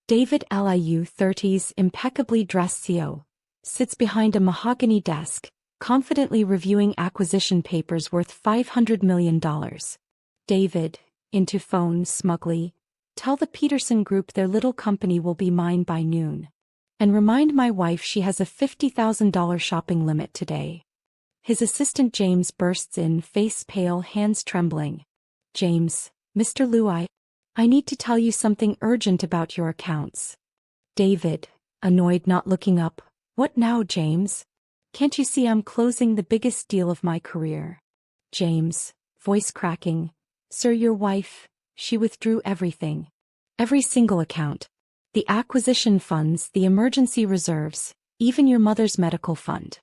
David Liu 30s impeccably dressed CEO, sits behind a mahogany desk, confidently reviewing acquisition papers worth $500 million. David, into phone smugly, tell the Peterson Group their little company will be mine by noon. And remind my wife she has a $50,000 shopping limit today. His assistant James bursts in, face pale, hands trembling. James, Mr. Liu, I need to tell you something urgent about your accounts. David, annoyed, not looking up. What now, James? Can't you see I'm closing the biggest deal of my career? James, voice cracking. Sir, your wife, she withdrew everything. Every single account. The acquisition funds, the emergency reserves, even your mother's medical fund.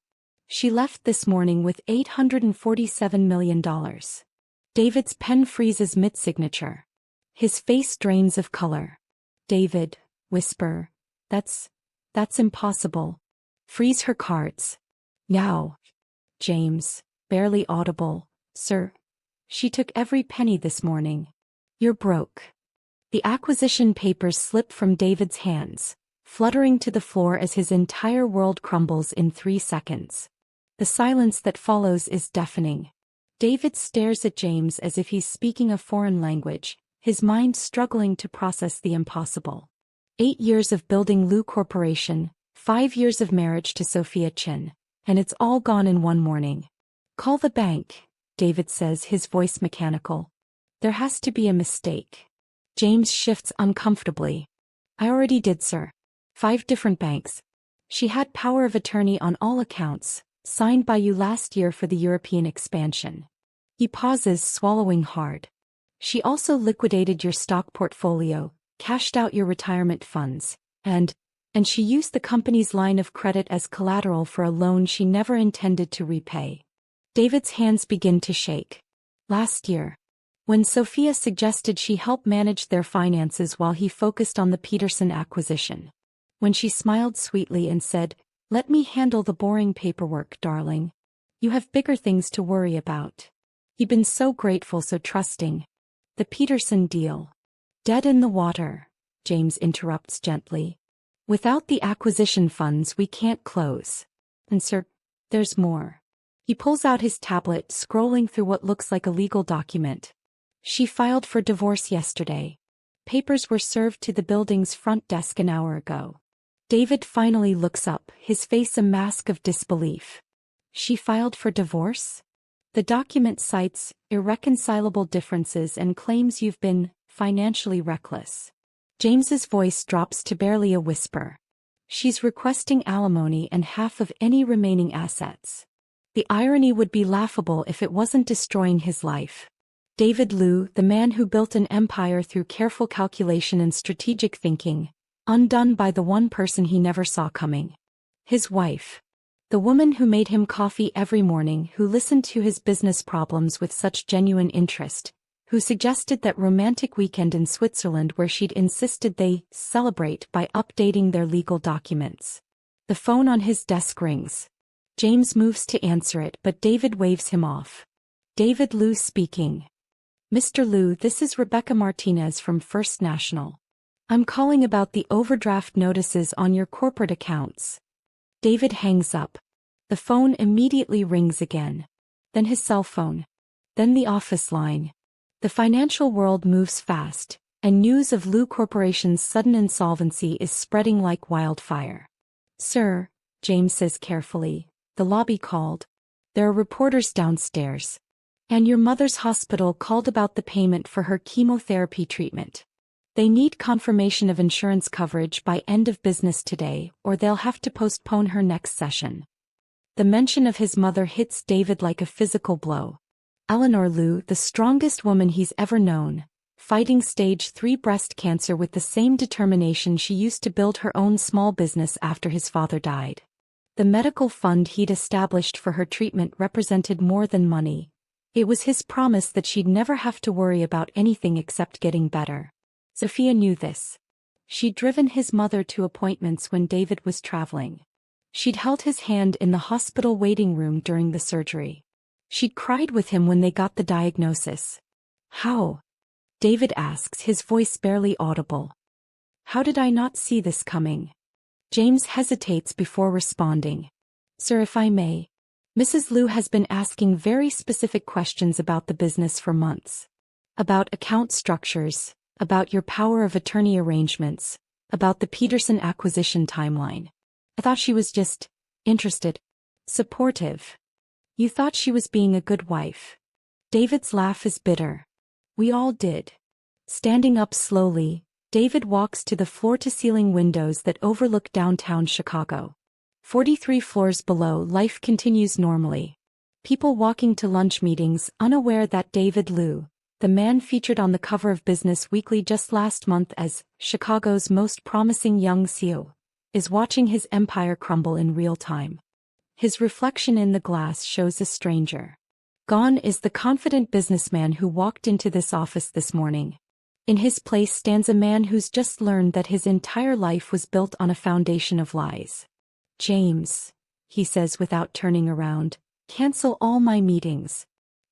She left this morning with $847 million. David's pen freezes mid-signature. His face drains of color. David, whisper. That's impossible. Freeze her cards. Now. James, barely audible. Sir, she took every penny this morning. You're broke. The acquisition papers slip from David's hands, fluttering to the floor as his entire world crumbles in 3 seconds. The silence that follows is deafening. David stares at James as if he's speaking a foreign language, his mind struggling to process the impossible. 8 years of building Liu Corporation, 5 years of marriage to Sophia Chin, and it's all gone in one morning. Call the bank, David says, his voice mechanical. There has to be a mistake. James shifts uncomfortably. I already did, sir. 5 different banks. She had power of attorney on all accounts, signed by you last year for the European expansion. He pauses, swallowing hard. She also liquidated your stock portfolio, cashed out your retirement funds, and she used the company's line of credit as collateral for a loan she never intended to repay. David's hands begin to shake. Last year, when Sophia suggested she help manage their finances while he focused on the Peterson acquisition. When she smiled sweetly and said, "Let me handle the boring paperwork, darling. You have bigger things to worry about." He'd been so grateful, so trusting. The Peterson deal. Dead in the water, James interrupts gently. Without the acquisition funds we can't close. And sir, there's more. He pulls out his tablet, scrolling through what looks like a legal document. She filed for divorce yesterday. Papers were served to the building's front desk an hour ago. David finally looks up, his face a mask of disbelief. She filed for divorce? The document cites irreconcilable differences and claims you've been financially reckless. James's voice drops to barely a whisper. She's requesting alimony and half of any remaining assets. The irony would be laughable if it wasn't destroying his life. David Liu, the man who built an empire through careful calculation and strategic thinking, undone by the one person he never saw coming. His wife. The woman who made him coffee every morning, who listened to his business problems with such genuine interest, who suggested that romantic weekend in Switzerland where she'd insisted they celebrate by updating their legal documents. The phone on his desk rings. James moves to answer it, but David waves him off. David Liu speaking. Mr. Liu, this is Rebecca Martinez from First National. I'm calling about the overdraft notices on your corporate accounts. David hangs up. The phone immediately rings again. Then his cell phone. Then the office line. The financial world moves fast, and news of Liu Corporation's sudden insolvency is spreading like wildfire. Sir, James says carefully, the lobby called. There are reporters downstairs. And your mother's hospital called about the payment for her chemotherapy treatment. They need confirmation of insurance coverage by end of business today, or they'll have to postpone her next session. The mention of his mother hits David like a physical blow. Eleanor Liu, the strongest woman he's ever known, fighting stage 3 breast cancer with the same determination she used to build her own small business after his father died. The medical fund he'd established for her treatment represented more than money. It was his promise that she'd never have to worry about anything except getting better. Sophia knew this. She'd driven his mother to appointments when David was traveling. She'd held his hand in the hospital waiting room during the surgery. She'd cried with him when they got the diagnosis. How? David asks, his voice barely audible. How did I not see this coming? James hesitates before responding. Sir, if I may. Mrs. Liu has been asking very specific questions about the business for months. About account structures, about your power of attorney arrangements, about the Peterson acquisition timeline. I thought she was just interested. Supportive. You thought she was being a good wife. David's laugh is bitter. We all did. Standing up slowly, David walks to the floor-to-ceiling windows that overlook downtown Chicago. 43 floors below, life continues normally. People walking to lunch meetings, unaware that David Liu, the man featured on the cover of Business Weekly just last month as Chicago's most promising young CEO, is watching his empire crumble in real time. His reflection in the glass shows a stranger. Gone is the confident businessman who walked into this office this morning. In his place stands a man who's just learned that his entire life was built on a foundation of lies. James, he says without turning around, cancel all my meetings.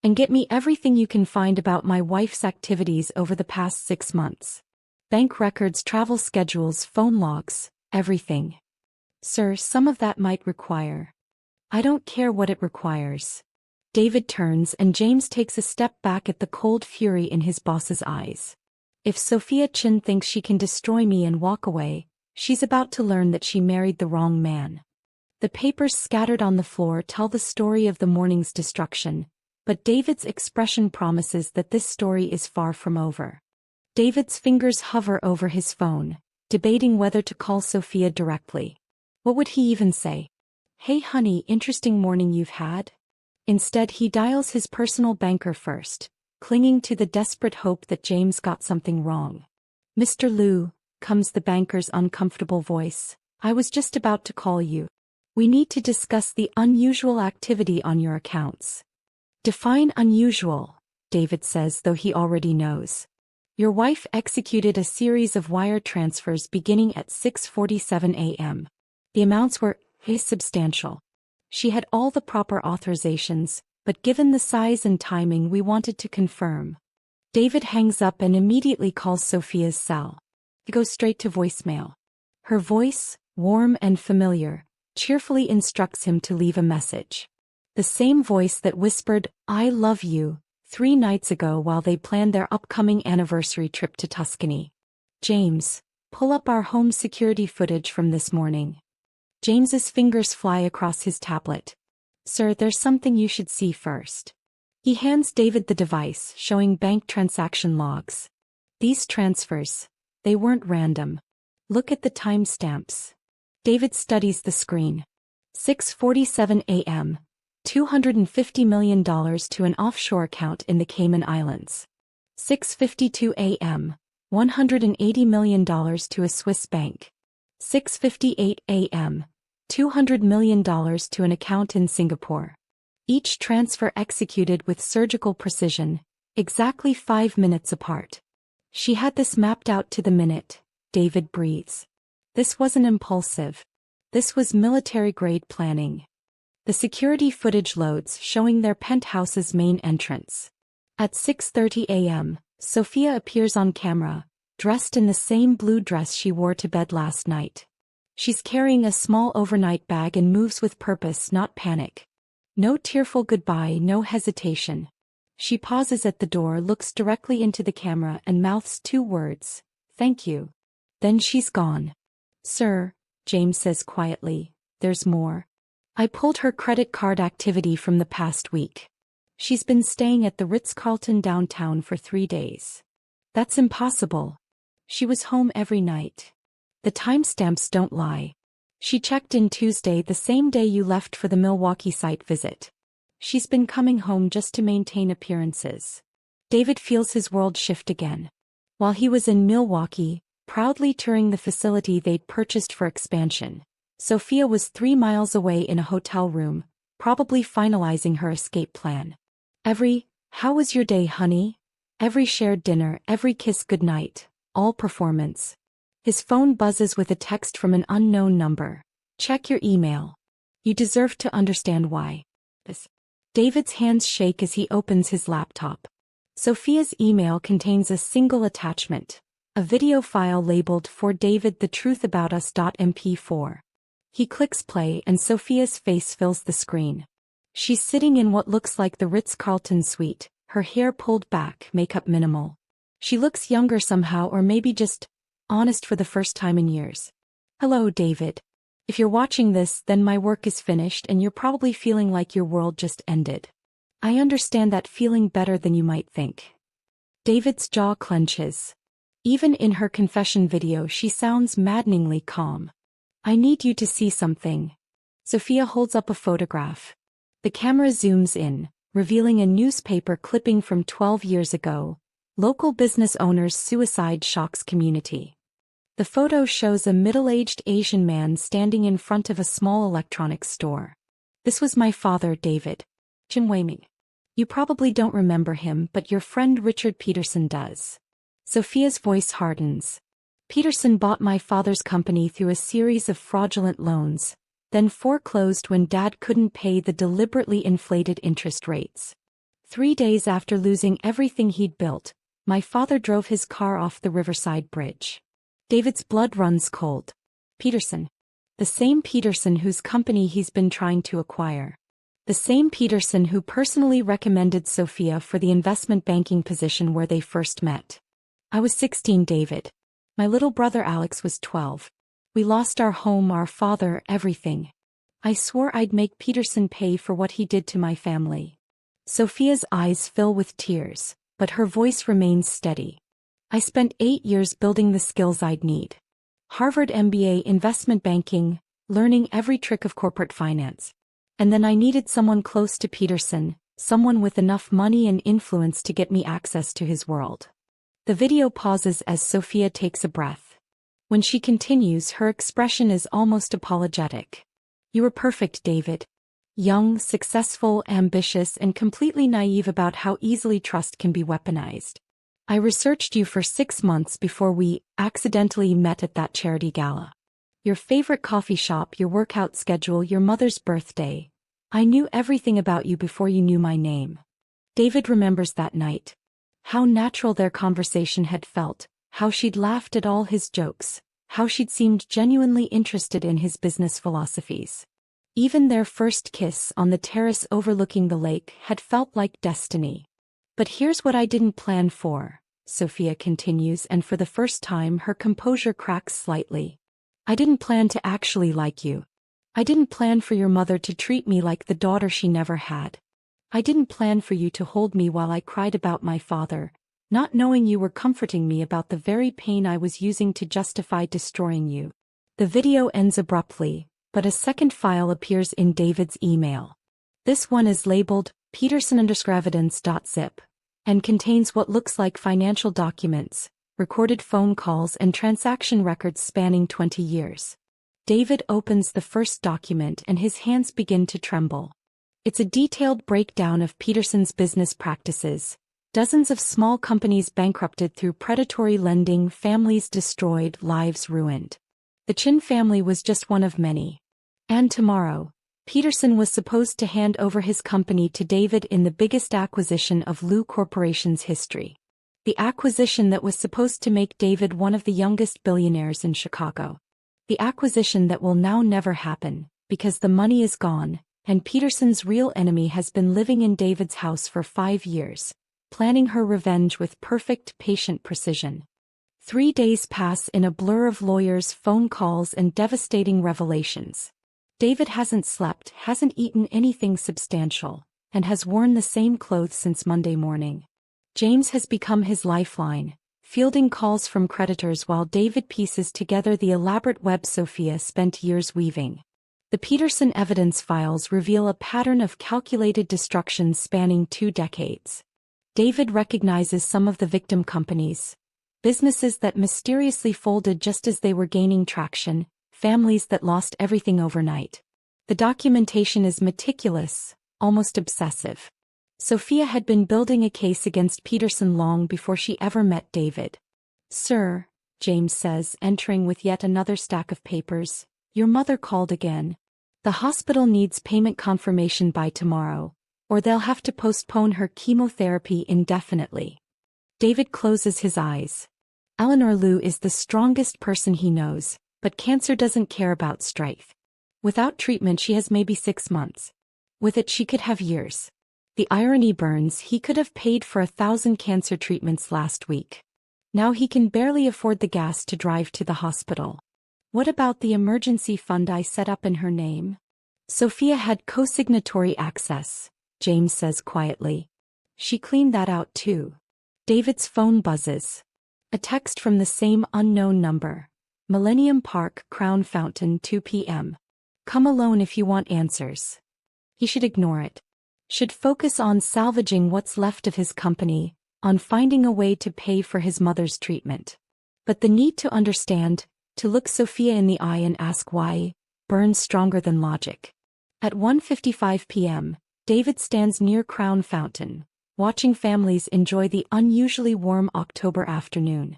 And get me everything you can find about my wife's activities over the past 6 months. Bank records, travel schedules, phone logs, everything. Sir, some of that might require. I don't care what it requires. David turns and James takes a step back at the cold fury in his boss's eyes. If Sophia Chin thinks she can destroy me and walk away, she's about to learn that she married the wrong man. The papers scattered on the floor tell the story of the morning's destruction, but David's expression promises that this story is far from over. David's fingers hover over his phone, debating whether to call Sophia directly. What would he even say? Hey honey, interesting morning you've had? Instead he dials his personal banker first, clinging to the desperate hope that James got something wrong. Mr. Liu, comes the banker's uncomfortable voice, I was just about to call you. We need to discuss the unusual activity on your accounts. Define unusual, David says, though he already knows. Your wife executed a series of wire transfers beginning at 6:47 a.m. The amounts were substantial. She had all the proper authorizations, but given the size and timing we wanted to confirm. David hangs up and immediately calls Sophia's cell. He goes straight to voicemail. Her voice, warm and familiar, cheerfully instructs him to leave a message. The same voice that whispered, I love you, 3 nights ago while they planned their upcoming anniversary trip to Tuscany. James, pull up our home security footage from this morning. James's fingers fly across his tablet. Sir, there's something you should see first. He hands David the device, showing bank transaction logs. These transfers, they weren't random. Look at the timestamps. David studies the screen. 6:47 a.m. $250 million to an offshore account in the Cayman Islands. 6:52 a.m. $180 million to a Swiss bank. 6:58 a.m. $200 million to an account in Singapore. Each transfer executed with surgical precision, exactly 5 minutes apart. She had this mapped out to the minute, David breathes. This wasn't impulsive. This was military-grade planning. The security footage loads, showing their penthouse's main entrance. At 6:30 a.m., Sophia appears on camera, dressed in the same blue dress she wore to bed last night. She's carrying a small overnight bag and moves with purpose, not panic. No tearful goodbye, no hesitation. She pauses at the door, looks directly into the camera and mouths 2 words, thank you. Then she's gone. Sir, James says quietly, there's more. I pulled her credit card activity from the past week. She's been staying at the Ritz-Carlton downtown for 3 days. That's impossible. She was home every night. The timestamps don't lie. She checked in Tuesday, the same day you left for the Milwaukee site visit. She's been coming home just to maintain appearances. David feels his world shift again. While he was in Milwaukee, proudly touring the facility they'd purchased for expansion, Sophia was 3 miles away in a hotel room, probably finalizing her escape plan. Every, how was your day, honey? Every shared dinner, every kiss goodnight, all performance. His phone buzzes with a text from an unknown number. Check your email. You deserve to understand why. David's hands shake as he opens his laptop. Sophia's email contains a single attachment, A video file labeled For David The Truth About Us.mp4. He clicks play and Sophia's face fills the screen. She's sitting in what looks like the Ritz-Carlton suite, her hair pulled back, makeup minimal. She looks younger somehow, or maybe just honest for the first time in years. Hello, David. If you're watching this, then my work is finished and you're probably feeling like your world just ended. I understand that feeling better than you might think. David's jaw clenches. Even in her confession video, she sounds maddeningly calm. I need you to see something. Sophia holds up a photograph. The camera zooms in, revealing a newspaper clipping from 12 years ago. Local business owners' suicide shocks community. The photo shows a middle-aged Asian man standing in front of a small electronics store. This was my father, David. Jin Weiming. You probably don't remember him, but your friend Richard Peterson does. Sophia's voice hardens. Peterson bought my father's company through a series of fraudulent loans, then foreclosed when Dad couldn't pay the deliberately inflated interest rates. 3 days after losing everything he'd built, my father drove his car off the Riverside Bridge. David's blood runs cold. Peterson. The same Peterson whose company he's been trying to acquire. The same Peterson who personally recommended Sophia for the investment banking position where they first met. I was 16, David. My little brother Alex was 12. We lost our home, our father, everything. I swore I'd make Peterson pay for what he did to my family. Sophia's eyes fill with tears, but her voice remains steady. I spent 8 years building the skills I'd need. Harvard MBA investment banking, learning every trick of corporate finance. And then I needed someone close to Peterson, someone with enough money and influence to get me access to his world. The video pauses as Sophia takes a breath. When she continues, her expression is almost apologetic. You were perfect, David. Young, successful, ambitious, and completely naive about how easily trust can be weaponized. I researched you for 6 months before we accidentally met at that charity gala. Your favorite coffee shop, your workout schedule, your mother's birthday. I knew everything about you before you knew my name. David remembers that night. How natural their conversation had felt, how she'd laughed at all his jokes, how she'd seemed genuinely interested in his business philosophies. Even their first kiss on the terrace overlooking the lake had felt like destiny. But here's what I didn't plan for, Sophia continues, and for the first time her composure cracks slightly. I didn't plan to actually like you. I didn't plan for your mother to treat me like the daughter she never had. I didn't plan for you to hold me while I cried about my father, not knowing you were comforting me about the very pain I was using to justify destroying you. The video ends abruptly, but a second file appears in David's email. This one is labeled Peterson_evidence.zip and contains what looks like financial documents, recorded phone calls, and transaction records spanning 20 years. David opens the first document and his hands begin to tremble. It's a detailed breakdown of Peterson's business practices. Dozens of small companies bankrupted through predatory lending, families destroyed, lives ruined. The Chin family was just one of many. And tomorrow, Peterson was supposed to hand over his company to David in the biggest acquisition of Lu Corporation's history. The acquisition that was supposed to make David one of the youngest billionaires in Chicago. The acquisition that will now never happen, because the money is gone, and Peterson's real enemy has been living in David's house for 5 years, planning her revenge with perfect, patient precision. 3 days pass in a blur of lawyers, phone calls, and devastating revelations. David hasn't slept, hasn't eaten anything substantial, and has worn the same clothes since Monday morning. James has become his lifeline, fielding calls from creditors while David pieces together the elaborate web Sophia spent years weaving. The Peterson evidence files reveal a pattern of calculated destruction spanning 2 decades. David recognizes some of the victim companies, businesses that mysteriously folded just as they were gaining traction, families that lost everything overnight. The documentation is meticulous, almost obsessive. Sophia had been building a case against Peterson long before she ever met David. Sir, James says, entering with yet another stack of papers, your mother called again. The hospital needs payment confirmation by tomorrow, or they'll have to postpone her chemotherapy indefinitely. David closes his eyes. Eleanor Liu is the strongest person he knows, but cancer doesn't care about strength. Without treatment she has maybe 6 months. With it she could have years. The irony burns, he could have paid for 1,000 cancer treatments last week. Now he can barely afford the gas to drive to the hospital. What about the emergency fund I set up in her name? Sophia had co-signatory access, James says quietly. She cleaned that out too. David's phone buzzes. A text from the same unknown number. Millennium Park, Crown Fountain, 2 p.m. Come alone if you want answers. He should ignore it. Should focus on salvaging what's left of his company, on finding a way to pay for his mother's treatment. But the need to understand, to look Sophia in the eye and ask why, burns stronger than logic. At 1:55 p.m., David stands near Crown Fountain, watching families enjoy the unusually warm October afternoon.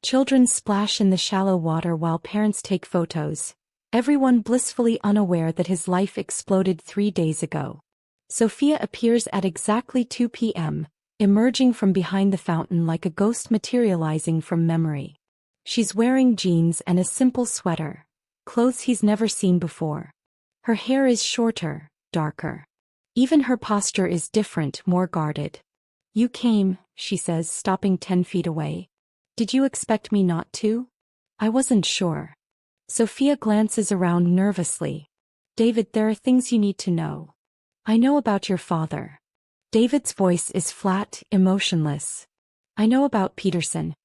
Children splash in the shallow water while parents take photos, everyone blissfully unaware that his life exploded 3 days ago. Sophia appears at exactly 2 p.m., emerging from behind the fountain like a ghost materializing from memory. She's wearing jeans and a simple sweater, clothes he's never seen before. Her hair is shorter, darker. Even her posture is different, more guarded. You came, she says, stopping 10 feet away. Did you expect me not to? I wasn't sure. Sophia glances around nervously. David, there are things you need to know. I know about your father. David's voice is flat, emotionless. I know about Peterson.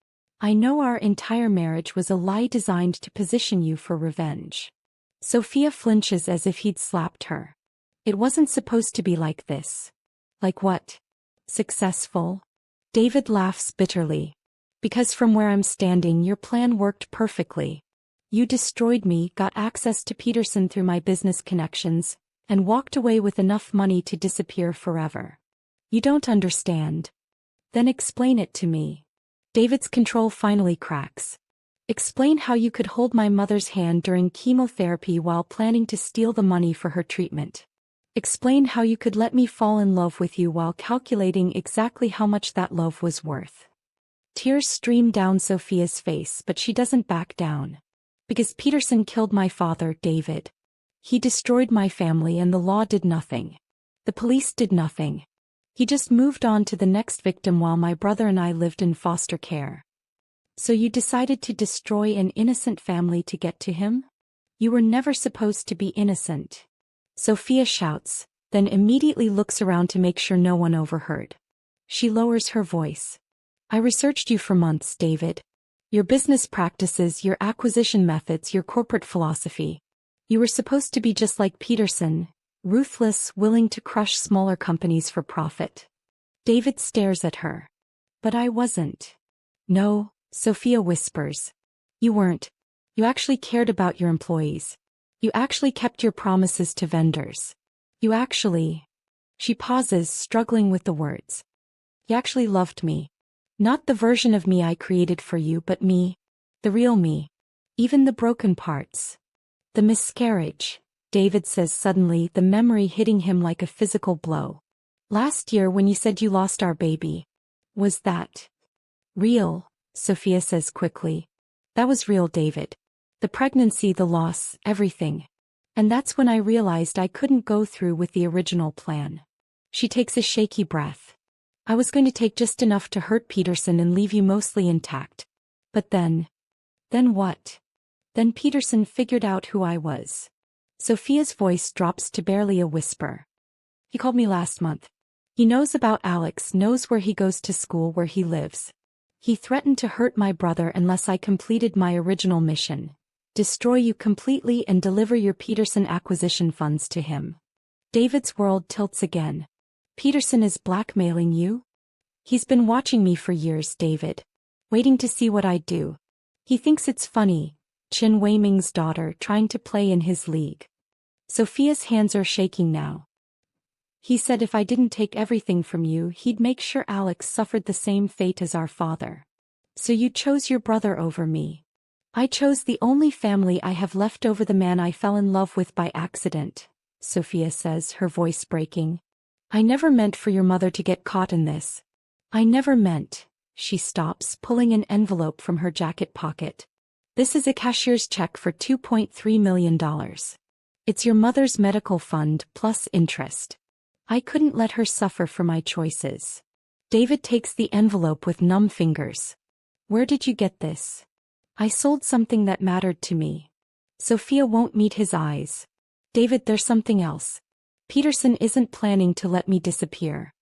I know our entire marriage was a lie designed to position you for revenge. Sophia flinches as if he'd slapped her. It wasn't supposed to be like this. Like what? Successful? David laughs bitterly. Because from where I'm standing your plan worked perfectly. You destroyed me, got access to Peterson through my business connections, and walked away with enough money to disappear forever. You don't understand. Then explain it to me. David's control finally cracks. Explain how you could hold my mother's hand during chemotherapy while planning to steal the money for her treatment. Explain how you could let me fall in love with you while calculating exactly how much that love was worth. Tears stream down Sophia's face, but she doesn't back down. Because Peterson killed my father, David. He destroyed my family and the law did nothing. The police did nothing. He just moved on to the next victim while my brother and I lived in foster care. So you decided to destroy an innocent family to get to him? You were never supposed to be innocent. Sophia shouts, then immediately looks around to make sure no one overheard. She lowers her voice. I researched you for months, David. Your business practices, your acquisition methods, your corporate philosophy. You were supposed to be just like Peterson, ruthless, willing to crush smaller companies for profit. David stares at her. But I wasn't. No, Sophia whispers. You weren't. You actually cared about your employees. You actually kept your promises to vendors. You actually... She pauses, struggling with the words. You actually loved me. Not the version of me I created for you, but me. The real me. Even the broken parts. The miscarriage, David says suddenly, the memory hitting him like a physical blow. Last year when you said you lost our baby. Was that real? Sophia says quickly. That was real, David. The pregnancy, the loss, everything. And that's when I realized I couldn't go through with the original plan. She takes a shaky breath. I was going to take just enough to hurt Peterson and leave you mostly intact. But then what? Then Peterson figured out who I was. Sophia's voice drops to barely a whisper. He called me last month. He knows about Alex, knows where he goes to school, where he lives. He threatened to hurt my brother unless I completed my original mission. Destroy you completely and deliver your Peterson acquisition funds to him. David's world tilts again. Peterson is blackmailing you? He's been watching me for years, David. Waiting to see what I'd do. He thinks it's funny. Chen Weiming's daughter trying to play in his league. Sophia's hands are shaking now. He said if I didn't take everything from you, he'd make sure Alex suffered the same fate as our father. So you chose your brother over me. I chose the only family I have left over, the man I fell in love with by accident, Sophia says, her voice breaking. I never meant for your mother to get caught in this. I never meant. She stops, pulling an envelope from her jacket pocket. This is a cashier's check for $2.3 million. It's your mother's medical fund plus interest. I couldn't let her suffer for my choices. David takes the envelope with numb fingers. Where did you get this? I sold something that mattered to me. Sophia won't meet his eyes. David, there's something else. Peterson isn't planning to let me disappear.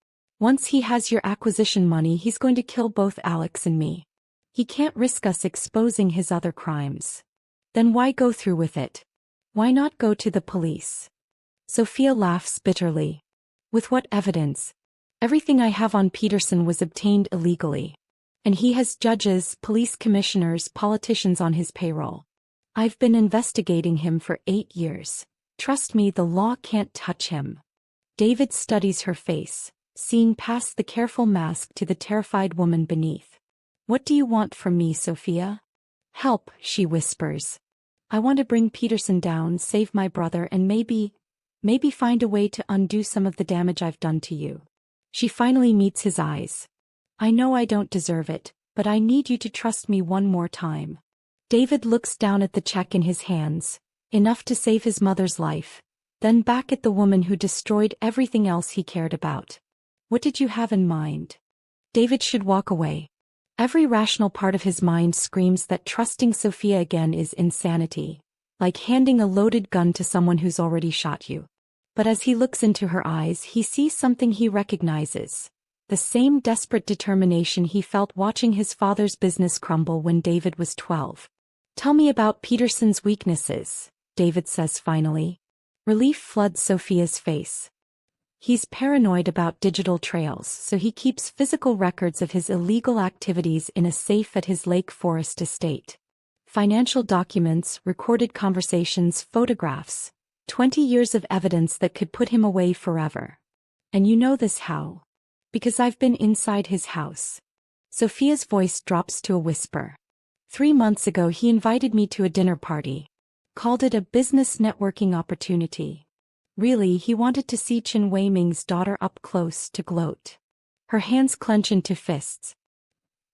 Once he has your acquisition money, he's going to kill both Alex and me. He can't risk us exposing his other crimes. Then why go through with it? Why not go to the police? Sophia laughs bitterly. With what evidence? Everything I have on Peterson was obtained illegally. And he has judges, police commissioners, politicians on his payroll. I've been investigating him for 8 years. Trust me, the law can't touch him. David studies her face, seeing past the careful mask to the terrified woman beneath. What do you want from me, Sophia? Help, she whispers. I want to bring Peterson down, save my brother, and maybe find a way to undo some of the damage I've done to you. She finally meets his eyes. I know I don't deserve it, but I need you to trust me one more time. David looks down at the check in his hands, enough to save his mother's life, then back at the woman who destroyed everything else he cared about. What did you have in mind? David should walk away. Every rational part of his mind screams that trusting Sophia again is insanity, like handing a loaded gun to someone who's already shot you. But as he looks into her eyes, he sees something he recognizes. The same desperate determination he felt watching his father's business crumble when David was 12. Tell me about Peterson's weaknesses, David says finally. Relief floods Sophia's face. He's paranoid about digital trails, so he keeps physical records of his illegal activities in a safe at his Lake Forest estate. Financial documents, recorded conversations, photographs. 20 years of evidence that could put him away forever. And you know this how? Because I've been inside his house. Sophia's voice drops to a whisper. 3 months ago he invited me to a dinner party. Called it a business networking opportunity. Really, he wanted to see Chen Weiming's daughter up close to gloat. Her hands clench into fists.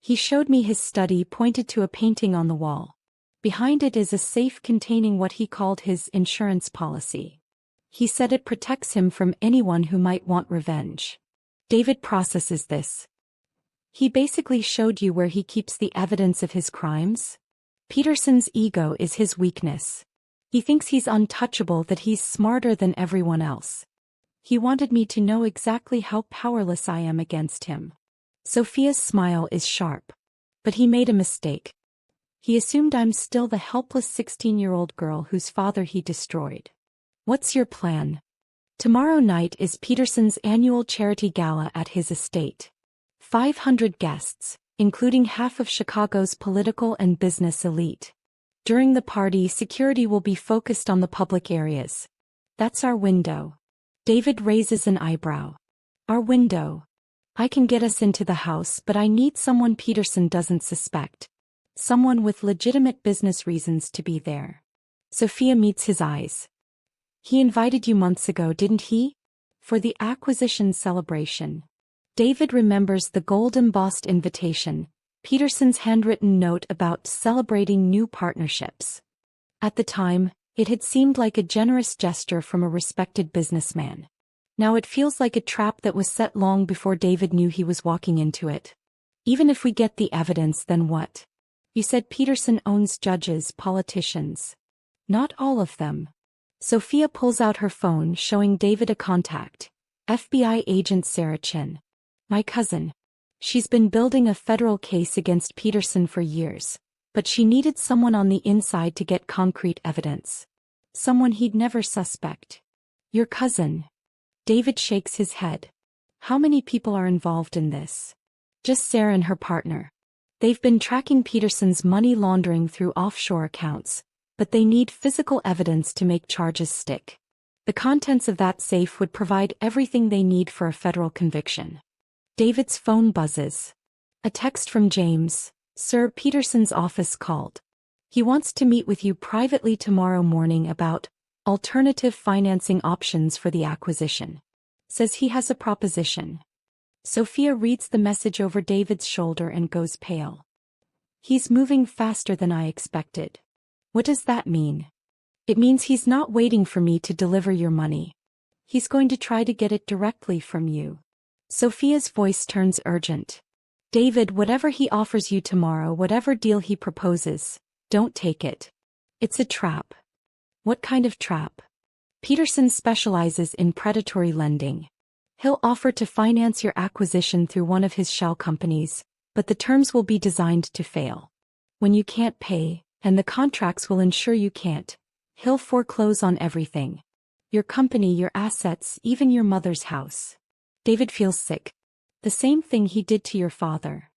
He showed me his study, pointed to a painting on the wall. Behind it is a safe containing what he called his insurance policy. He said it protects him from anyone who might want revenge. David processes this. He basically showed you where he keeps the evidence of his crimes? Peterson's ego is his weakness. He thinks he's untouchable, that he's smarter than everyone else. He wanted me to know exactly how powerless I am against him. Sophia's smile is sharp. But he made a mistake. He assumed I'm still the helpless 16-year-old girl whose father he destroyed. What's your plan? Tomorrow night is Peterson's annual charity gala at his estate. 500 guests, including half of Chicago's political and business elite. During the party, security will be focused on the public areas. That's our window. David raises an eyebrow. Our window. I can get us into the house, but I need someone Peterson doesn't suspect. Someone with legitimate business reasons to be there. Sophia meets his eyes. He invited you months ago, didn't he? For the acquisition celebration. David remembers the gold-embossed invitation, Peterson's handwritten note about celebrating new partnerships. At the time, it had seemed like a generous gesture from a respected businessman. Now it feels like a trap that was set long before David knew he was walking into it. Even if we get the evidence, then what? You said Peterson owns judges, politicians. Not all of them. Sophia pulls out her phone, showing David a contact. FBI agent Sarah Chin. My cousin. She's been building a federal case against Peterson for years, but she needed someone on the inside to get concrete evidence. Someone he'd never suspect. Your cousin. David shakes his head. How many people are involved in this? Just Sarah and her partner. They've been tracking Peterson's money laundering through offshore accounts, but they need physical evidence to make charges stick. The contents of that safe would provide everything they need for a federal conviction. David's phone buzzes. A text from James. Sir, Peterson's office called. He wants to meet with you privately tomorrow morning about alternative financing options for the acquisition. Says he has a proposition. Sophia reads the message over David's shoulder and goes pale. He's moving faster than I expected. What does that mean? It means he's not waiting for me to deliver your money. He's going to try to get it directly from you. Sophia's voice turns urgent. David, whatever he offers you tomorrow, whatever deal he proposes, don't take it. It's a trap. What kind of trap? Peterson specializes in predatory lending. He'll offer to finance your acquisition through one of his shell companies, but the terms will be designed to fail. When you can't pay, and the contracts will ensure you can't, he'll foreclose on everything. Your company, your assets, even your mother's house. David feels sick. The same thing he did to your father.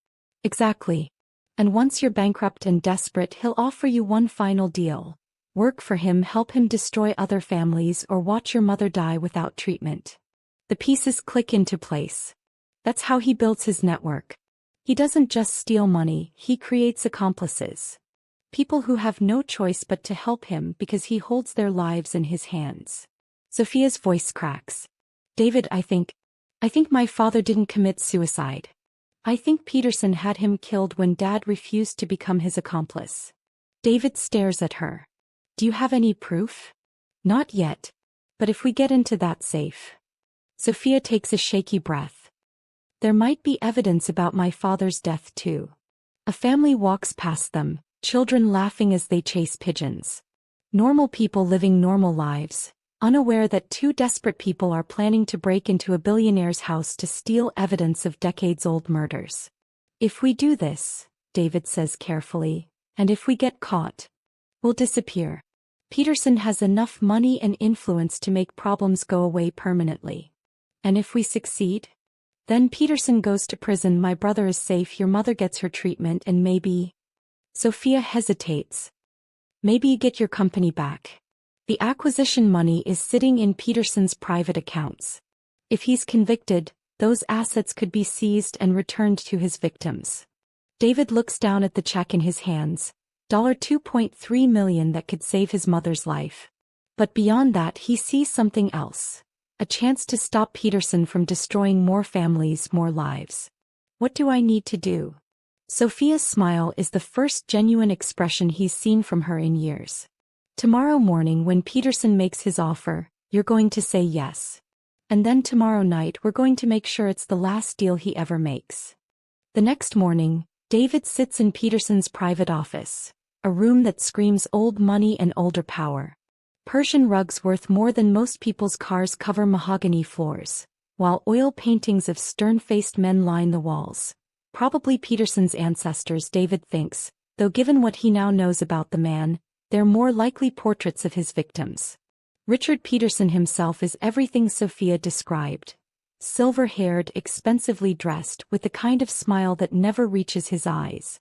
Exactly. And once you're bankrupt and desperate, he'll offer you one final deal. Work for him, help him destroy other families, or watch your mother die without treatment. The pieces click into place. That's how he builds his network. He doesn't just steal money, he creates accomplices. People who have no choice but to help him because he holds their lives in his hands. Sophia's voice cracks. David, I think my father didn't commit suicide. I think Peterson had him killed when Dad refused to become his accomplice. David stares at her. Do you have any proof? Not yet. But if we get into that safe. Sophia takes a shaky breath. There might be evidence about my father's death too. A family walks past them, children laughing as they chase pigeons. Normal people living normal lives, unaware that two desperate people are planning to break into a billionaire's house to steal evidence of decades-old murders. If we do this, David says carefully, and if we get caught, we'll disappear. Peterson has enough money and influence to make problems go away permanently. And if we succeed? Then Peterson goes to prison, my brother is safe, your mother gets her treatment, and maybe... Sophia hesitates. Maybe you get your company back. The acquisition money is sitting in Peterson's private accounts. If he's convicted, those assets could be seized and returned to his victims. David looks down at the check in his hands, $2.3 million that could save his mother's life. But beyond that, he sees something else. A chance to stop Peterson from destroying more families, more lives. What do I need to do? Sophia's smile is the first genuine expression he's seen from her in years. Tomorrow morning when Peterson makes his offer, you're going to say yes. And then tomorrow night we're going to make sure it's the last deal he ever makes. The next morning, David sits in Peterson's private office, a room that screams old money and older power. Persian rugs worth more than most people's cars cover mahogany floors, while oil paintings of stern-faced men line the walls. Probably Peterson's ancestors, David thinks, though given what he now knows about the man, they're more likely portraits of his victims. Richard Peterson himself is everything Sophia described. Silver-haired, expensively dressed, with the kind of smile that never reaches his eyes.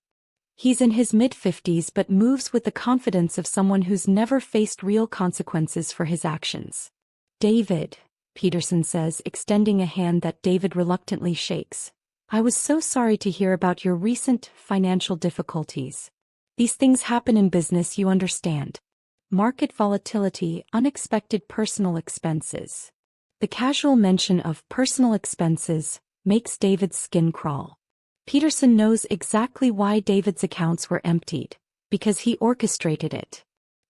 He's in his mid-50s but moves with the confidence of someone who's never faced real consequences for his actions. David, Peterson says, extending a hand that David reluctantly shakes. I was so sorry to hear about your recent financial difficulties. These things happen in business, you understand. Market volatility, unexpected personal expenses. The casual mention of personal expenses makes David's skin crawl. Peterson knows exactly why David's accounts were emptied, because he orchestrated it.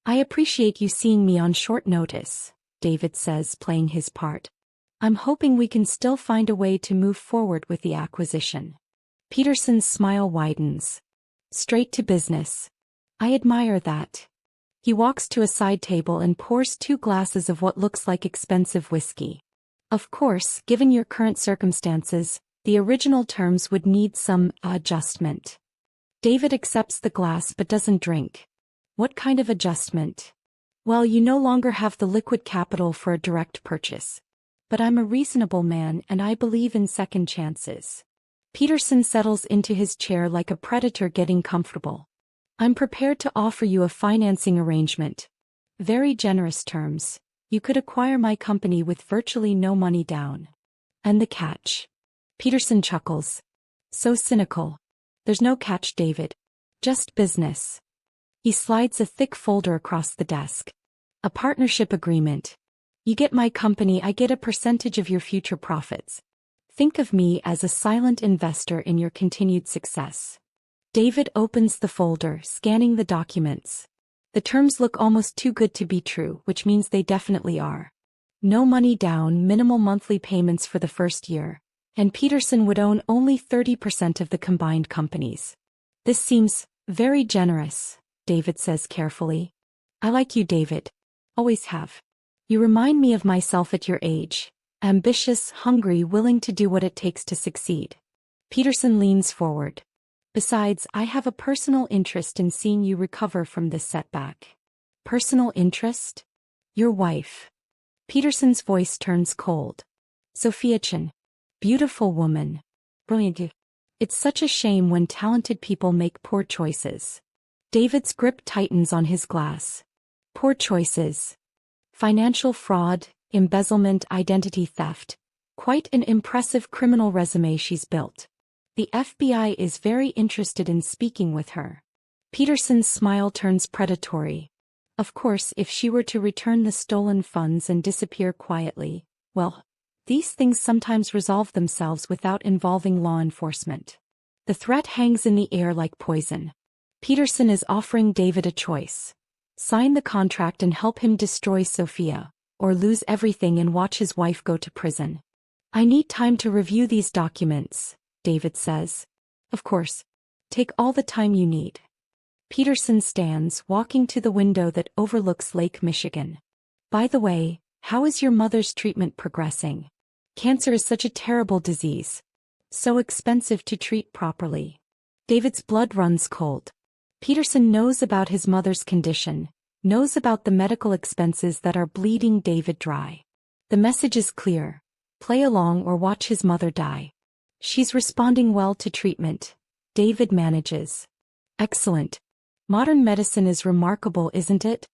I appreciate you seeing me on short notice, David says, playing his part. I'm hoping we can still find a way to move forward with the acquisition. Peterson's smile widens. Straight to business. I admire that. He walks to a side table and pours 2 glasses of what looks like expensive whiskey. Of course, given your current circumstances, the original terms would need some adjustment. David accepts the glass but doesn't drink. What kind of adjustment? Well, you no longer have the liquid capital for a direct purchase. But I'm a reasonable man and I believe in second chances. Peterson settles into his chair like a predator getting comfortable. I'm prepared to offer you a financing arrangement. Very generous terms. You could acquire my company with virtually no money down. And the catch? Peterson chuckles. So cynical. There's no catch, David. Just business. He slides a thick folder across the desk. A partnership agreement. You get my company, I get a percentage of your future profits. Think of me as a silent investor in your continued success. David opens the folder, scanning the documents. The terms look almost too good to be true, which means they definitely are. No money down, minimal monthly payments for the first year, and Peterson would own only 30% of the combined companies. This seems very generous, David says carefully. I like you, David. Always have. You remind me of myself at your age. Ambitious, hungry, willing to do what it takes to succeed. Peterson leans forward. Besides, I have a personal interest in seeing you recover from this setback. Personal interest? Your wife. Peterson's voice turns cold. Sophia Chen. Beautiful woman. Brilliant. It's such a shame when talented people make poor choices. David's grip tightens on his glass. Poor choices. Financial fraud, embezzlement, identity theft. Quite an impressive criminal resume she's built. The FBI is very interested in speaking with her. Peterson's smile turns predatory. Of course, if she were to return the stolen funds and disappear quietly, well, these things sometimes resolve themselves without involving law enforcement. The threat hangs in the air like poison. Peterson is offering David a choice. Sign the contract and help him destroy Sophia, or lose everything and watch his wife go to prison. I need time to review these documents, David says. Of course. Take all the time you need. Peterson stands, walking to the window that overlooks Lake Michigan. By the way, how is your mother's treatment progressing? Cancer is such a terrible disease. So expensive to treat properly. David's blood runs cold. Peterson knows about his mother's condition, knows about the medical expenses that are bleeding David dry. The message is clear. Play along or watch his mother die. She's responding well to treatment. David manages. Excellent. Modern medicine is remarkable, isn't it?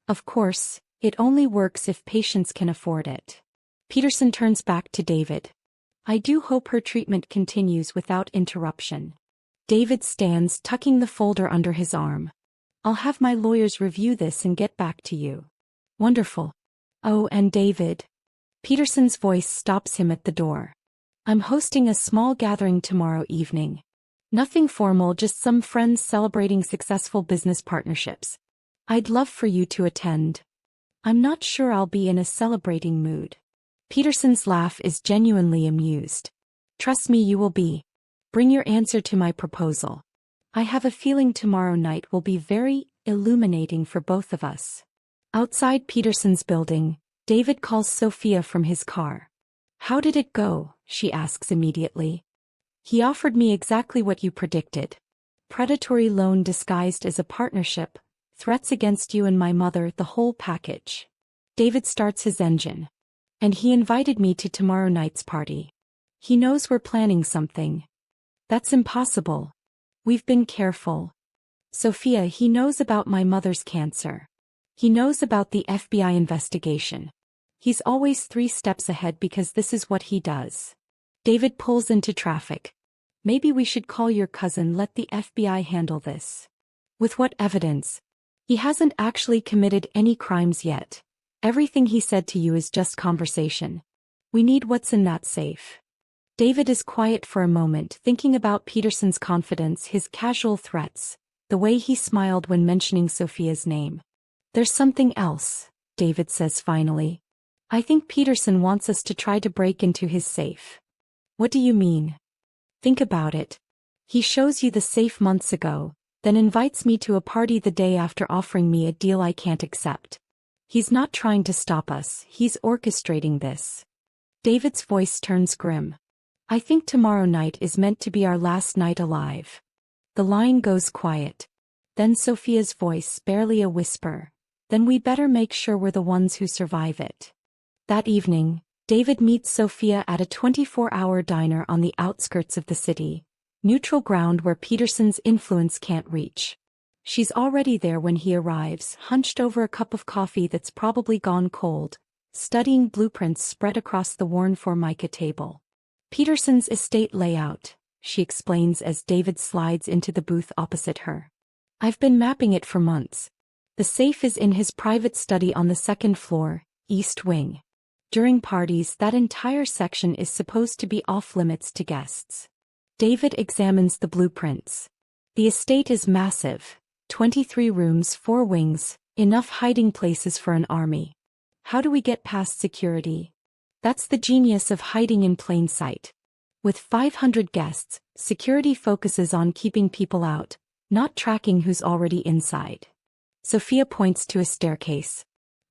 Of course, it only works if patients can afford it. Peterson turns back to David. I do hope her treatment continues without interruption. David stands, tucking the folder under his arm. I'll have my lawyers review this and get back to you. Wonderful. Oh, and David. Peterson's voice stops him at the door. I'm hosting a small gathering tomorrow evening. Nothing formal, just some friends celebrating successful business partnerships. I'd love for you to attend. I'm not sure I'll be in a celebrating mood. Peterson's laugh is genuinely amused. Trust me, you will be. Bring your answer to my proposal. I have a feeling tomorrow night will be very illuminating for both of us. Outside Peterson's building, David calls Sophia from his car. How did it go? She asks immediately. He offered me exactly what you predicted. Predatory loan disguised as a partnership, threats against you and my mother, the whole package. David starts his engine. And he invited me to tomorrow night's party. He knows we're planning something. That's impossible. We've been careful. Sophia, he knows about my mother's cancer. He knows about the FBI investigation. He's always 3 steps ahead because this is what he does. David pulls into traffic. Maybe we should call your cousin, let the FBI handle this. With what evidence? He hasn't actually committed any crimes yet. Everything he said to you is just conversation. We need what's in that safe. David is quiet for a moment, thinking about Peterson's confidence, his casual threats, the way he smiled when mentioning Sophia's name. There's something else, David says finally. I think Peterson wants us to try to break into his safe. What do you mean? Think about it. He shows you the safe months ago, then invites me to a party the day after offering me a deal I can't accept. He's not trying to stop us, he's orchestrating this. David's voice turns grim. I think tomorrow night is meant to be our last night alive. The line goes quiet. Then Sophia's voice, barely a whisper. Then we better make sure we're the ones who survive it. That evening, David meets Sophia at a 24-hour diner on the outskirts of the city, neutral ground where Peterson's influence can't reach. She's already there when he arrives, hunched over a cup of coffee that's probably gone cold, studying blueprints spread across the worn Formica table. Peterson's estate layout, she explains as David slides into the booth opposite her. I've been mapping it for months. The safe is in his private study on the 2nd floor, East Wing. During parties, that entire section is supposed to be off-limits to guests. David examines the blueprints. The estate is massive. 23 rooms, 4 wings, enough hiding places for an army. How do we get past security? That's the genius of hiding in plain sight. With 500 guests, security focuses on keeping people out, not tracking who's already inside. Sophia points to a staircase.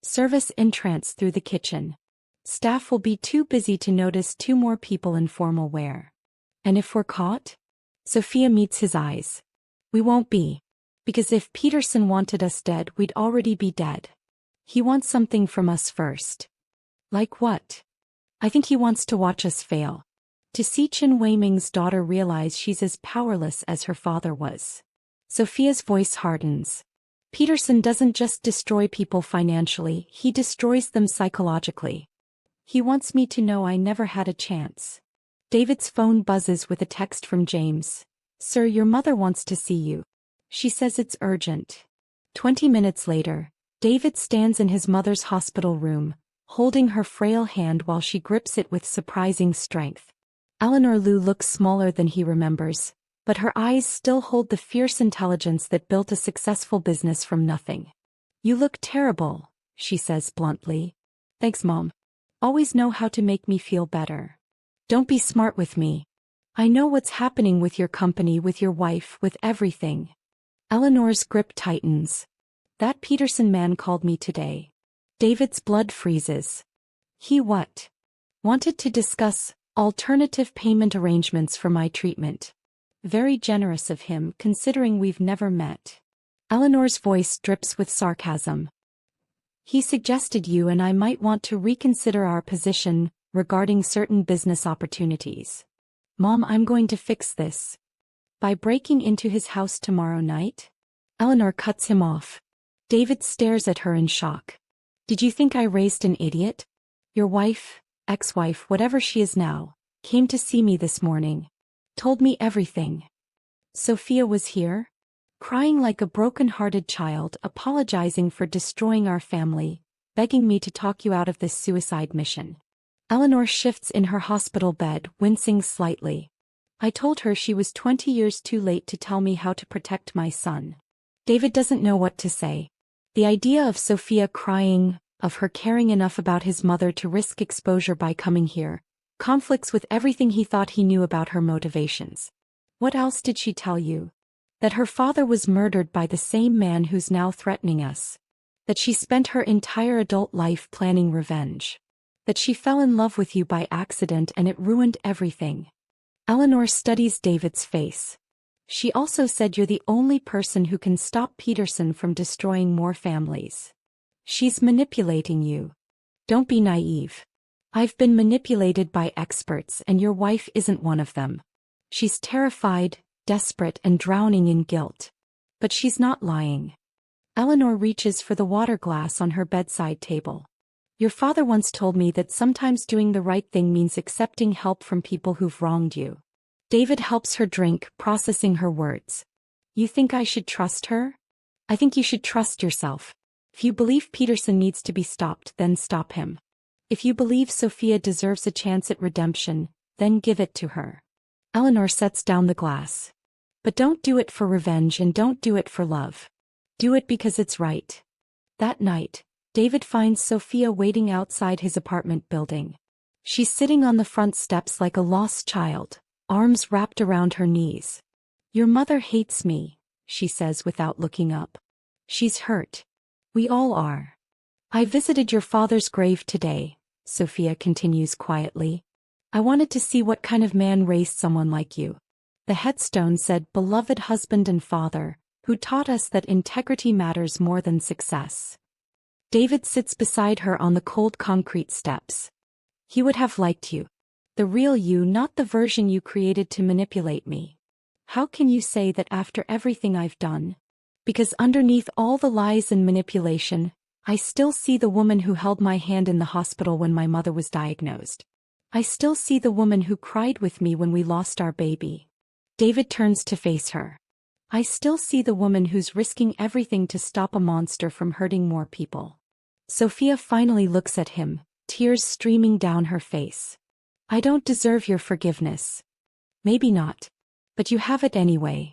Service entrance through the kitchen. Staff will be too busy to notice 2 more people in formal wear. And if we're caught? Sophia meets his eyes. We won't be. Because if Peterson wanted us dead, we'd already be dead. He wants something from us first. Like what? I think he wants to watch us fail. To see Chen Weiming's daughter realize she's as powerless as her father was. Sophia's voice hardens. Peterson doesn't just destroy people financially, he destroys them psychologically. He wants me to know I never had a chance. David's phone buzzes with a text from James. Sir, your mother wants to see you. She says it's urgent. 20 minutes later, David stands in his mother's hospital room, holding her frail hand while she grips it with surprising strength. Eleanor Liu looks smaller than he remembers, but her eyes still hold the fierce intelligence that built a successful business from nothing. You look terrible, she says bluntly. Thanks, Mom. Always know how to make me feel better. Don't be smart with me. I know what's happening with your company, with your wife, with everything. Eleanor's grip tightens. That Peterson man called me today. David's blood freezes. He what? Wanted to discuss alternative payment arrangements for my treatment. Very generous of him, considering we've never met. Eleanor's voice drips with sarcasm. He suggested you and I might want to reconsider our position regarding certain business opportunities. Mom, I'm going to fix this. By breaking into his house tomorrow night? Eleanor cuts him off. David stares at her in shock. Did you think I raised an idiot? Your wife, ex-wife, whatever she is now, came to see me this morning. Told me everything. Sophia was here? Crying like a broken-hearted child, apologizing for destroying our family, begging me to talk you out of this suicide mission. Eleanor shifts in her hospital bed, wincing slightly. I told her she was 20 years too late to tell me how to protect my son. David doesn't know what to say. The idea of Sophia crying, of her caring enough about his mother to risk exposure by coming here, conflicts with everything he thought he knew about her motivations. What else did she tell you? That her father was murdered by the same man who's now threatening us. That she spent her entire adult life planning revenge. That she fell in love with you by accident and it ruined everything. Eleanor studies David's face. She also said you're the only person who can stop Peterson from destroying more families. She's manipulating you. Don't be naive. I've been manipulated by experts and your wife isn't one of them. She's terrified, desperate and drowning in guilt. But she's not lying. Eleanor reaches for the water glass on her bedside table. Your father once told me that sometimes doing the right thing means accepting help from people who've wronged you. David helps her drink, processing her words. You think I should trust her? I think you should trust yourself. If you believe Peterson needs to be stopped, then stop him. If you believe Sophia deserves a chance at redemption, then give it to her. Eleanor sets down the glass. But don't do it for revenge and don't do it for love. Do it because it's right. That night, David finds Sophia waiting outside his apartment building. She's sitting on the front steps like a lost child, arms wrapped around her knees. Your mother hates me, she says without looking up. She's hurt. We all are. I visited your father's grave today, Sophia continues quietly. I wanted to see what kind of man raised someone like you. The headstone said, beloved husband and father, who taught us that integrity matters more than success. David sits beside her on the cold concrete steps. He would have liked you. The real you, not the version you created to manipulate me. How can you say that after everything I've done? Because underneath all the lies and manipulation, I still see the woman who held my hand in the hospital when my mother was diagnosed. I still see the woman who cried with me when we lost our baby. David turns to face her. I still see the woman who's risking everything to stop a monster from hurting more people. Sophia finally looks at him, tears streaming down her face. I don't deserve your forgiveness. Maybe not. But you have it anyway.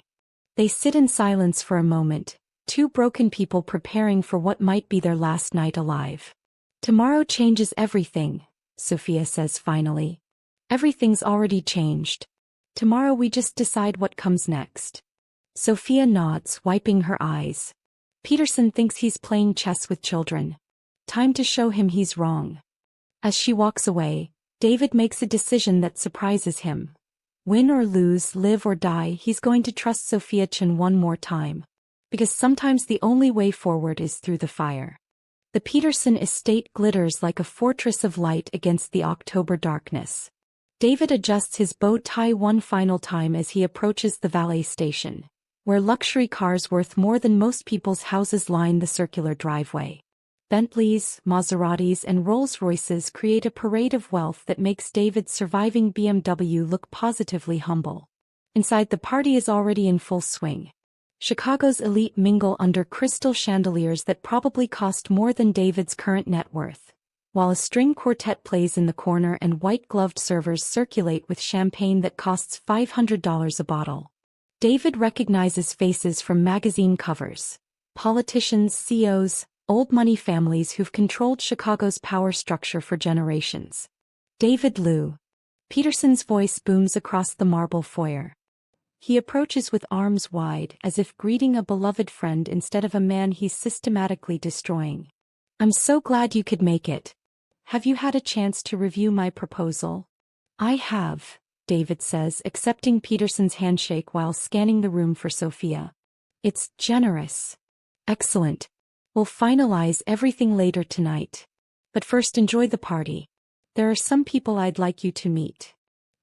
They sit in silence for a moment, two broken people preparing for what might be their last night alive. Tomorrow changes everything, Sophia says finally. Everything's already changed. Tomorrow we just decide what comes next. Sophia nods, wiping her eyes. Peterson thinks he's playing chess with children. Time to show him he's wrong. As she walks away, David makes a decision that surprises him. Win or lose, live or die, he's going to trust Sophia Chen one more time. Because sometimes the only way forward is through the fire. The Peterson estate glitters like a fortress of light against the October darkness. David adjusts his bow tie one final time as he approaches the valet station, where luxury cars worth more than most people's houses line the circular driveway. Bentleys, Maseratis and Rolls-Royces create a parade of wealth that makes David's surviving BMW look positively humble. Inside, the party is already in full swing. Chicago's elite mingle under crystal chandeliers that probably cost more than David's current net worth, while a string quartet plays in the corner and white-gloved servers circulate with champagne that costs $500 a bottle. David recognizes faces from magazine covers. Politicians, CEOs, old money families who've controlled Chicago's power structure for generations. David Liu. Peterson's voice booms across the marble foyer. He approaches with arms wide, as if greeting a beloved friend instead of a man he's systematically destroying. I'm so glad you could make it. Have you had a chance to review my proposal? I have, David says, accepting Peterson's handshake while scanning the room for Sophia. It's generous. Excellent. We'll finalize everything later tonight. But first, enjoy the party. There are some people I'd like you to meet.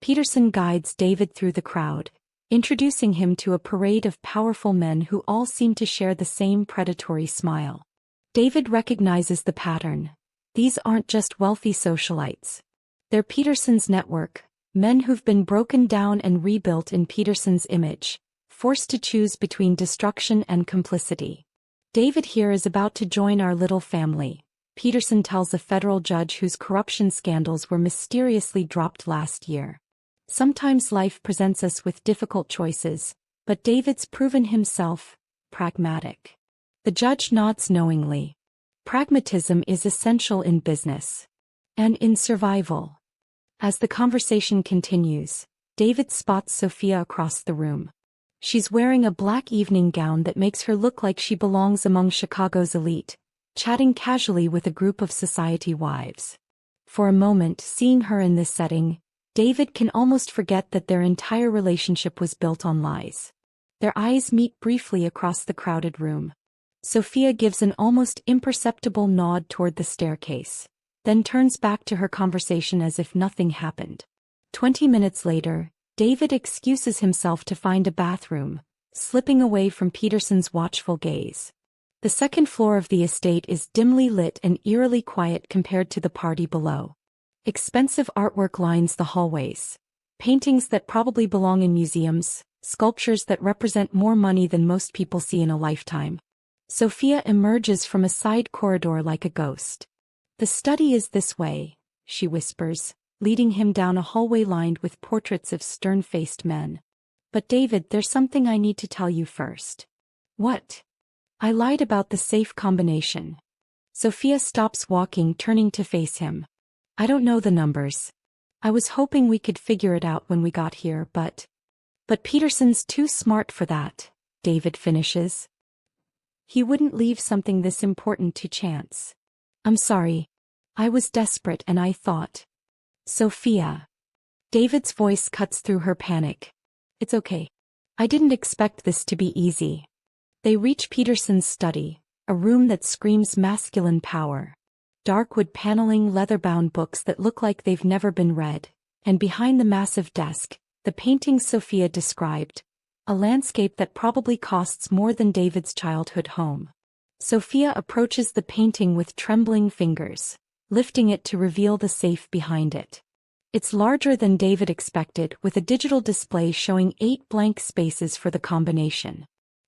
Peterson guides David through the crowd, introducing him to a parade of powerful men who all seem to share the same predatory smile. David recognizes the pattern. These aren't just wealthy socialites. They're Peterson's network, men who've been broken down and rebuilt in Peterson's image, forced to choose between destruction and complicity. David here is about to join our little family, Peterson tells a federal judge whose corruption scandals were mysteriously dropped last year. Sometimes life presents us with difficult choices, but David's proven himself pragmatic. The judge nods knowingly. Pragmatism is essential in business. And in survival. As the conversation continues, David spots Sophia across the room. She's wearing a black evening gown that makes her look like she belongs among Chicago's elite, chatting casually with a group of society wives. For a moment, seeing her in this setting, David can almost forget that their entire relationship was built on lies. Their eyes meet briefly across the crowded room. Sophia gives an almost imperceptible nod toward the staircase, then turns back to her conversation as if nothing happened. 20 minutes later, David excuses himself to find a bathroom, slipping away from Peterson's watchful gaze. The second floor of the estate is dimly lit and eerily quiet compared to the party below. Expensive artwork lines the hallways. Paintings that probably belong in museums, sculptures that represent more money than most people see in a lifetime. Sophia emerges from a side corridor like a ghost. The study is this way, she whispers, leading him down a hallway lined with portraits of stern-faced men. But David, there's something I need to tell you first. What? I lied about the safe combination. Sophia stops walking, turning to face him. I don't know the numbers. I was hoping we could figure it out when we got here, but Peterson's too smart for that, David finishes. He wouldn't leave something this important to chance. I'm sorry. I was desperate and I thought. Sophia. David's voice cuts through her panic. It's okay. I didn't expect this to be easy. They reach Peterson's study, a room that screams masculine power. Dark wood paneling, leather-bound books that look like they've never been read, and behind the massive desk, the painting Sophia described, a landscape that probably costs more than David's childhood home. Sophia approaches the painting with trembling fingers, lifting it to reveal the safe behind it. It's larger than David expected, with a digital display showing 8 blank spaces for the combination.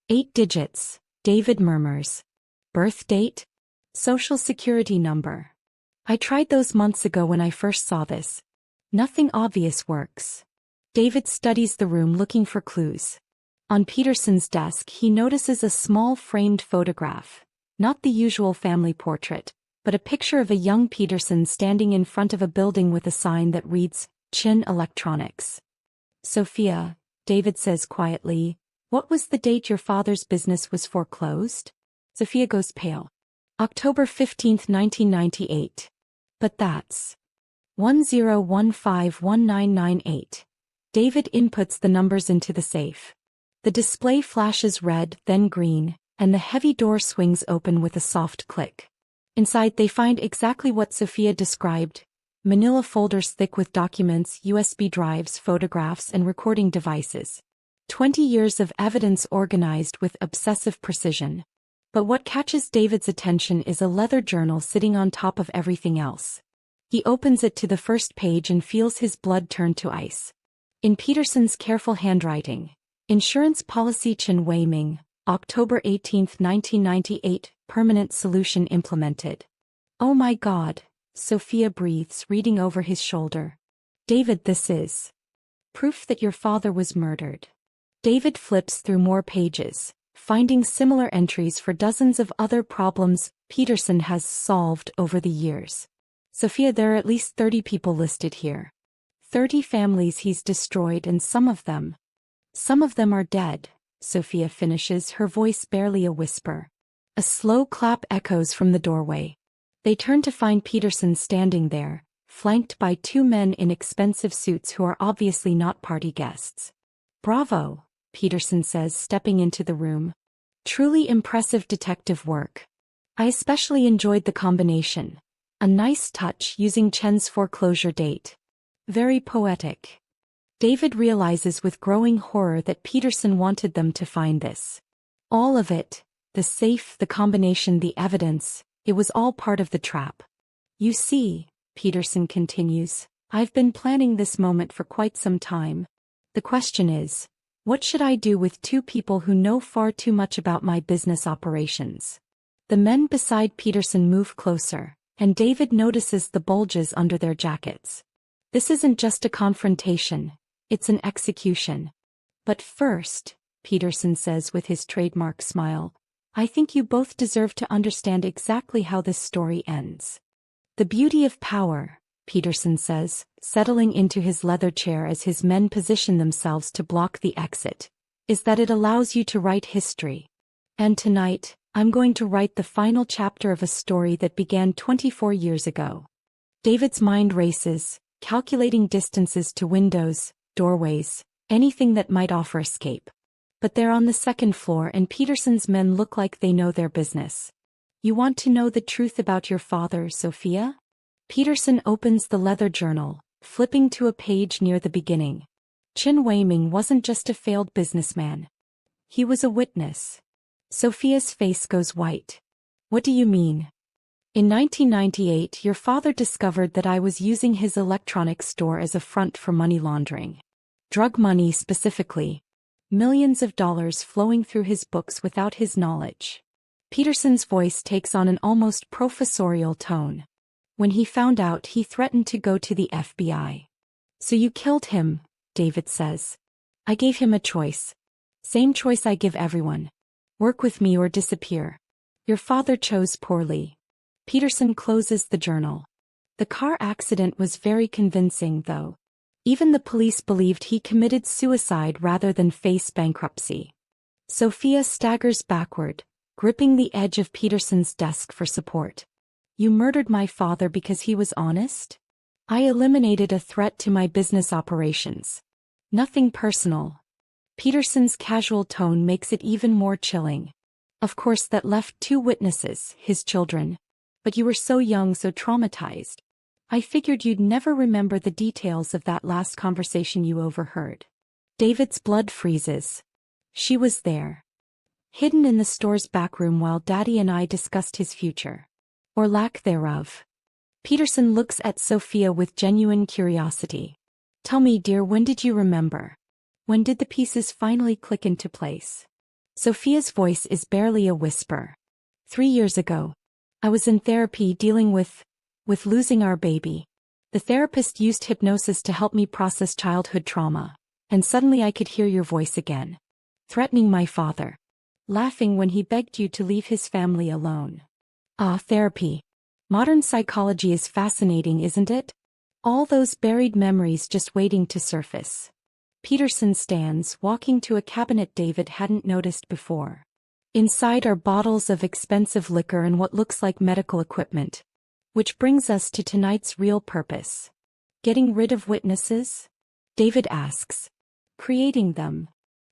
8 digits, David murmurs. Birth date? Social security number. I tried those months ago when I first saw this. Nothing obvious works. David studies the room looking for clues. On Peterson's desk he notices a small framed photograph. Not the usual family portrait, but a picture of a young Peterson standing in front of a building with a sign that reads, Chin Electronics. Sophia, David says quietly, what was the date your father's business was foreclosed? Sophia goes pale. October 15, 1998. But that's 10151998. David inputs the numbers into the safe. The display flashes red, then green, and the heavy door swings open with a soft click. Inside they find exactly what Sophia described: manila folders thick with documents, USB drives, photographs, and recording devices. 20 years of evidence organized with obsessive precision. But what catches David's attention is a leather journal sitting on top of everything else. He opens it to the first page and feels his blood turn to ice. In Peterson's careful handwriting, Insurance Policy Chen Wei-ming, October 18, 1998, permanent solution implemented. Oh my God, Sophia breathes, reading over his shoulder. David, this is proof that your father was murdered. David flips through more pages, finding similar entries for dozens of other problems Peterson has solved over the years. Sophia, there are at least 30 people listed here. 30 families he's destroyed, and some of them are dead. Sophia finishes, her voice barely a whisper. A slow clap echoes from the doorway. They turn to find Peterson standing there, flanked by two men in expensive suits who are obviously not party guests. Bravo, Peterson says, stepping into the room. Truly impressive detective work. I especially enjoyed the combination. A nice touch using Chen's foreclosure date. Very poetic. David realizes with growing horror that Peterson wanted them to find this. All of it, the safe, the combination, the evidence, it was all part of the trap. You see, Peterson continues, I've been planning this moment for quite some time. The question is, what should I do with two people who know far too much about my business operations? The men beside Peterson move closer, and David notices the bulges under their jackets. This isn't just a confrontation, it's an execution. But first, Peterson says with his trademark smile, I think you both deserve to understand exactly how this story ends. The beauty of power, Peterson says, settling into his leather chair as his men position themselves to block the exit, is that it allows you to write history. And tonight, I'm going to write the final chapter of a story that began 24 years ago. David's mind races, calculating distances to windows, doorways, anything that might offer escape. But they're on the second floor and Peterson's men look like they know their business. You want to know the truth about your father, Sophia? Peterson opens the leather journal, flipping to a page near the beginning. Chen Wei-ming wasn't just a failed businessman. He was a witness. Sophia's face goes white. What do you mean? In 1998, your father discovered that I was using his electronics store as a front for money laundering. Drug money specifically. Millions of dollars flowing through his books without his knowledge. Peterson's voice takes on an almost professorial tone. When he found out, he threatened to go to the FBI. So you killed him, David says. I gave him a choice. Same choice I give everyone. Work with me or disappear. Your father chose poorly. Peterson closes the journal. The car accident was very convincing, though. Even the police believed he committed suicide rather than face bankruptcy. Sophia staggers backward, gripping the edge of Peterson's desk for support. You murdered my father because he was honest? I eliminated a threat to my business operations. Nothing personal. Peterson's casual tone makes it even more chilling. Of course, that left two witnesses, his children. But you were so young, so traumatized. I figured you'd never remember the details of that last conversation you overheard. David's blood freezes. She was there. Hidden in the store's back room while Daddy and I discussed his future. Or lack thereof. Peterson looks at Sophia with genuine curiosity. Tell me, dear, when did you remember? When did the pieces finally click into place? Sophia's voice is barely a whisper. 3 years ago. I was in therapy dealing with with losing our baby. The therapist used hypnosis to help me process childhood trauma, and suddenly I could hear your voice again. Threatening my father. Laughing when he begged you to leave his family alone. Ah, therapy. Modern psychology is fascinating, isn't it? All those buried memories just waiting to surface. Peterson stands, walking to a cabinet David hadn't noticed before. Inside are bottles of expensive liquor and what looks like medical equipment. Which brings us to tonight's real purpose. Getting rid of witnesses? David asks. Creating them.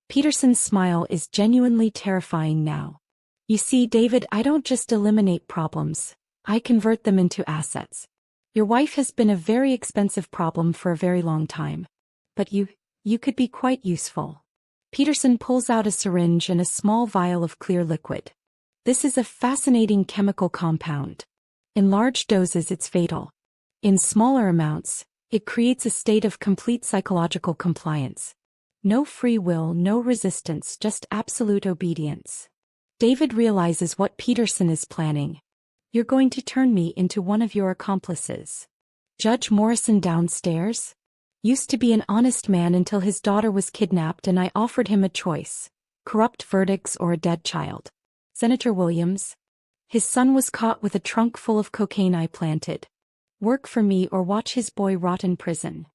Peterson's smile is genuinely terrifying now. You see, David, I don't just eliminate problems, I convert them into assets. Your wife has been a very expensive problem for a very long time. But you could be quite useful. Peterson pulls out a syringe and a small vial of clear liquid. This is a fascinating chemical compound. In large doses it's fatal. In smaller amounts, it creates a state of complete psychological compliance. No free will, no resistance, just absolute obedience. David realizes what Peterson is planning. You're going to turn me into one of your accomplices. Judge Morrison downstairs? Used to be an honest man until his daughter was kidnapped and I offered him a choice. Corrupt verdicts or a dead child. Senator Williams? His son was caught with a trunk full of cocaine I planted. Work for me or watch his boy rot in prison.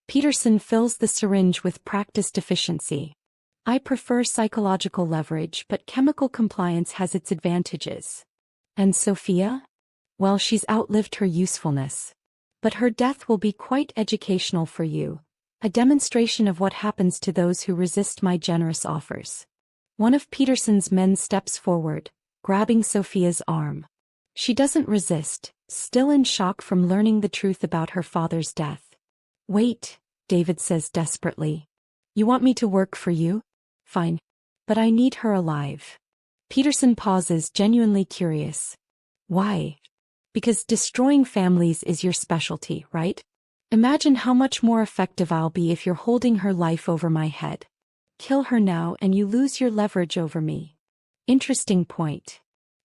Peterson fills the syringe with practiced efficiency. I prefer psychological leverage, but chemical compliance has its advantages. And Sophia? Well, she's outlived her usefulness. But her death will be quite educational for you, a demonstration of what happens to those who resist my generous offers. One of Peterson's men steps forward, grabbing Sophia's arm. She doesn't resist, still in shock from learning the truth about her father's death. Wait, David says desperately. You want me to work for you? Fine. But I need her alive. Peterson pauses, genuinely curious. Why? Because destroying families is your specialty, right? Imagine how much more effective I'll be if you're holding her life over my head. Kill her now and you lose your leverage over me. Interesting point.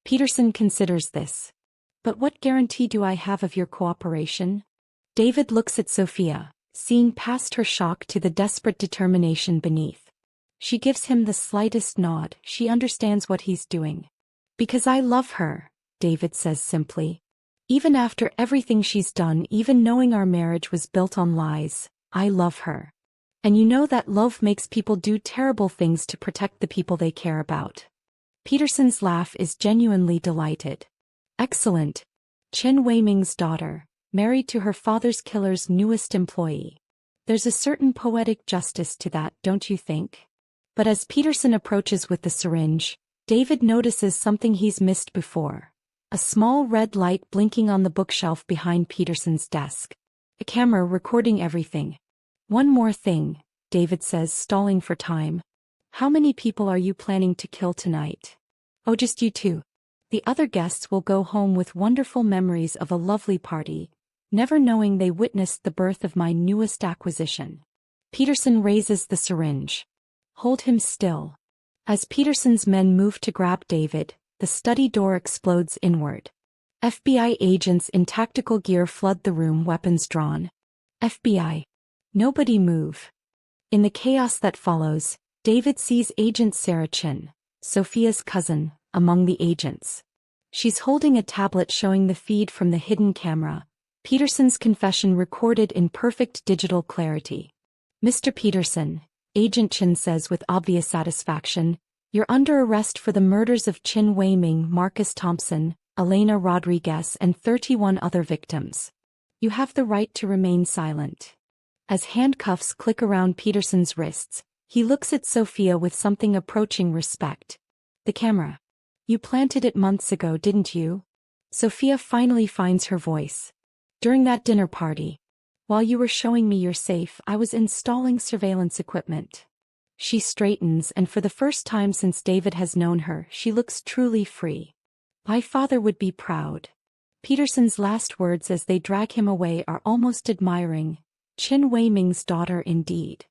Peterson considers this. But what guarantee do I have of your cooperation? David looks at Sophia, seeing past her shock to the desperate determination beneath. She gives him the slightest nod. She understands what he's doing. Because I love her, David says simply. Even after everything she's done, even knowing our marriage was built on lies, I love her. And you know that love makes people do terrible things to protect the people they care about. Peterson's laugh is genuinely delighted. Excellent. Chen Weiming's daughter, married to her father's killer's newest employee. There's a certain poetic justice to that, don't you think? But as Peterson approaches with the syringe, David notices something he's missed before. A small red light blinking on the bookshelf behind Peterson's desk. A camera recording everything. One more thing, David says, stalling for time. How many people are you planning to kill tonight? Oh, just you two. The other guests will go home with wonderful memories of a lovely party, never knowing they witnessed the birth of my newest acquisition. Peterson raises the syringe. Hold him still. As Peterson's men move to grab David, the study door explodes inward. FBI agents in tactical gear flood the room, weapons drawn. FBI. Nobody move. In the chaos that follows, David sees Agent Sarah Chin, Sophia's cousin, among the agents. She's holding a tablet showing the feed from the hidden camera, Peterson's confession recorded in perfect digital clarity. Mr. Peterson, Agent Chin says with obvious satisfaction, you're under arrest for the murders of Chen Weiming, Marcus Thompson, Elena Rodriguez and 31 other victims. You have the right to remain silent. As handcuffs click around Peterson's wrists, he looks at Sophia with something approaching respect. The camera. You planted it months ago, didn't you? Sophia finally finds her voice. During that dinner party. While you were showing me your safe, I was installing surveillance equipment. She straightens, and for the first time since David has known her, she looks truly free. My father would be proud. Peterson's last words as they drag him away are almost admiring. Chen Weiming's daughter indeed.